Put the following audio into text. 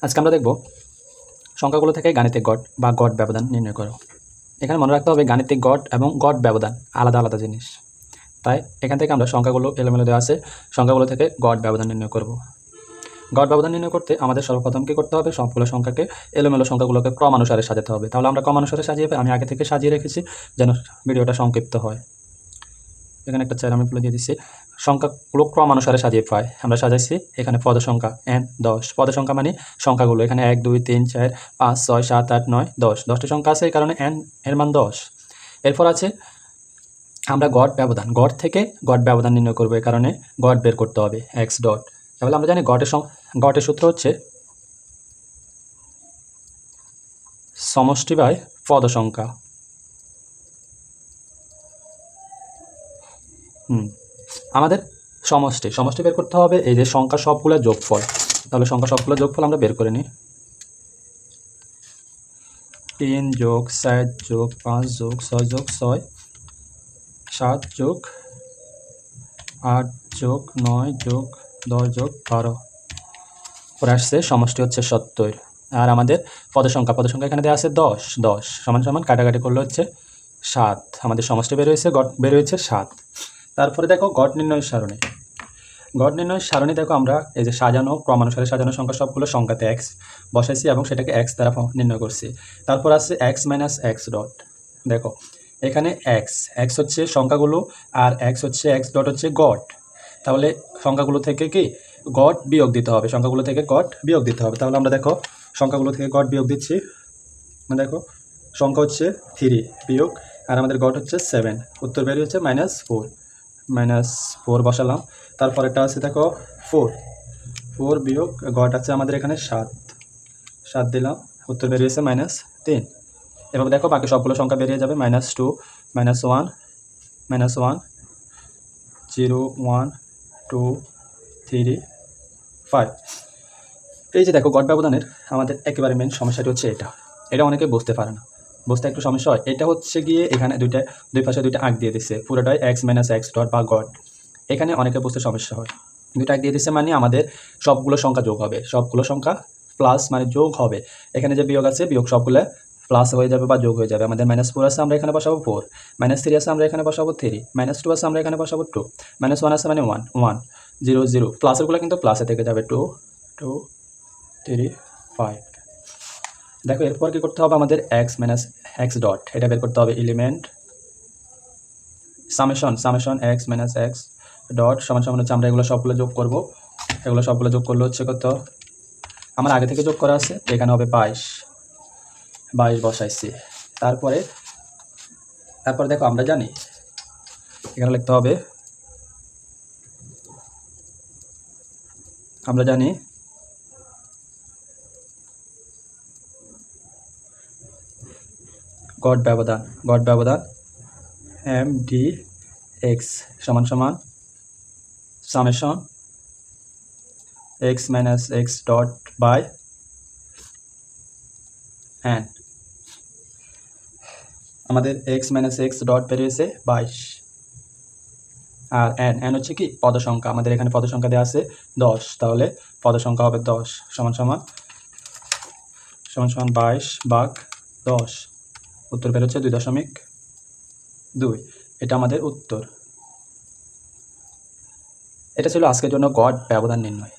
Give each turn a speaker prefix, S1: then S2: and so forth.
S1: আজকে আমরা দেখব সংখ্যাগুলো থেকে গাণিতিক গড় বা গড় ব্যবধান নির্ণয় করো। এখানে মনে রাখতে হবে গাণিতিক গড় এবং গড় ব্যবধান আলাদা আলাদা জিনিস। তাই এখান থেকে আমরা সংখ্যাগুলো এলোমেলো দেওয়া আছে, সংখ্যাগুলো থেকে গড় ব্যবধান নির্ণয় করব। গড় ব্যবধান নির্ণয় করতে আমাদের সর্বপ্রথম কী করতে হবে? সবগুলো সংখ্যাকে এলোমেলো সংখ্যাগুলোকে ক্রমানুসারে সাজাতে হবে। তাহলে আমরা ক্রমানুসারে সাজিয়ে আমি আগে থেকে সাজিয়ে রেখেছি যেন ভিডিওটা সংক্ষিপ্ত হয়। এখানে একটা চেয়ার আমি তুলে দিয়ে দিচ্ছি। সংখ্যাগুলো ক্রমানুসারে সাজিয়ে পাই আমরা সাজাইছি। এখানে পদ সংখ্যা n 10, পদ সংখ্যা মানে সংখ্যাগুলো এখানে 1 2 3 4 5 6 7 8 9 10, 10টি সংখ্যা আছে, এই কারণে n এর মান 10। এরপর আছে আমরা গড় ব্যবধান, গড় থেকে গড় ব্যবধান নির্ণয় করবো, এই কারণে গড় বের করতে হবে x ডট। তাহলে আমরা জানি গড়ের সূত্র হচ্ছে সমষ্টি বাই পদ সংখ্যা। আমাদের সমষ্টি বের করতে হবে এই যে সংখ্যা সবগুলো যোগফল। তাহলে সংখ্যা সবগুলো যোগফল আমরা বের করে নিই। 3 যোগ 7 যোগ 5 যোগ 6 যোগ 6, 7 যোগ 8 যোগ 9 যোগ 10 যোগ 12 পরে আসছে সমষ্টি হচ্ছে 70। আর আমাদের পদ সংখ্যা এখানে দেওয়া আছে 10, 10 সমান সমান কাটাকাটি করলে হচ্ছে 7। আমাদের সমষ্টি বের হয়েছে, গড় বের হয়েছে 7। তারপরে দেখো গড় নির্ণয় সারণী। গড় নির্ণয় সারণী দেখো আমরা এই যে সাজানো ক্রমানুসারে সাজানো সংখ্যা সবগুলো সংখ্যাতে x বসাইছি এবং সেটাকে x দ্বারা নির্ণয় করছি। তারপর আছে x মাইনাস এক্স ডট। দেখো এখানে x হচ্ছে সংখ্যাগুলো আর x হচ্ছে x ডট হচ্ছে গড়। তাহলে সংখ্যাগুলো থেকে কি গড় বিয়োগ দিতে হবে, সংখ্যাগুলো থেকে গড় বিয়োগ দিতে হবে। তাহলে আমরা দেখো সংখ্যাগুলো থেকে গড় বিয়োগ দিচ্ছি। দেখো সংখ্যা হচ্ছে 3 বিয়োগ আর আমাদের গড় হচ্ছে 7, উত্তর বেরিয়ে হচ্ছে -4 বসালাম। তারপর এটা আছে দেখো 4 বিয়োগ গড় আছে আমাদের এখানে 7 দিলাম, উত্তর বেরিয়েছে -3। এভাবে দেখো বাকি সবগুলো সংখ্যা বেরিয়ে যাবে -2 -1 -1 0 1 2 3 5। এই যে দেখো গড় ব্যবধানের আমাদের একেবারে মেন সমস্যাটি হচ্ছে এটা অনেকে বুঝতে পারে না, বুঝতে একটু সমস্যা হয়। এটা হচ্ছে গিয়ে এখানে দুই পাশে দুইটা আঁক দিয়ে দিচ্ছে, পুরোটাই x মাইনাস এক্স ডট বা গড়। এখানে অনেকে বুঝতে সমস্যা হয়। দুইটা আঁক দিয়ে দিচ্ছে মানে আমাদের সবগুলো সংখ্যা যোগ হবে, সবগুলো সংখ্যা প্লাস মানে যোগ হবে। এখানে যে বিয়োগ আছে বিয়োগ সবগুলো প্লাস হয়ে যাবে বা যোগ হয়ে যাবে। আমাদের -4 আছে আমরা এখানে বসাবো 4, -3 আছে আমরা এখানে বসাবো 3, -2 আছে আমরা এখানে বসাবো 2, -1 আছে মানে 1 1 0 0, প্লাসেরগুলো কিন্তু প্লাসে থেকে যাবে 2 2 3 5। দেখো এরপর কি করতে হবে আমাদের x মাইনাস এক্স ডট, এটা বের করতে হবে element summation x minus x dot সমান সমান হচ্ছে আমরা এগুলো সবগুলো যোগ করব। এগুলো সবগুলো যোগ করলে হচ্ছে কত, আমার আগে থেকে যোগ করা আছে, এখানে হবে 22 বসাইছি। তারপরে দেখো আমরা জানি এখানে লিখতে হবে, আমরা জানি গড় ব্যবধান mdx সমান সমান summation x minus x dot by n। আমাদের x মাইনাস এক্স ডট বেরিয়েছে 22 আর n হচ্ছে কি পদ সংখ্যা, আমাদের এখানে পদ সংখ্যা দেওয়া আছে 10, তাহলে পদ সংখ্যা হবে 10 সমান সমান 22 ভাগ 10, উত্তর বেরোচ্ছে 2.2। এটা আমাদের উত্তর। এটা ছিল আজকের জন্য গড় ব্যবধান নির্ণয়।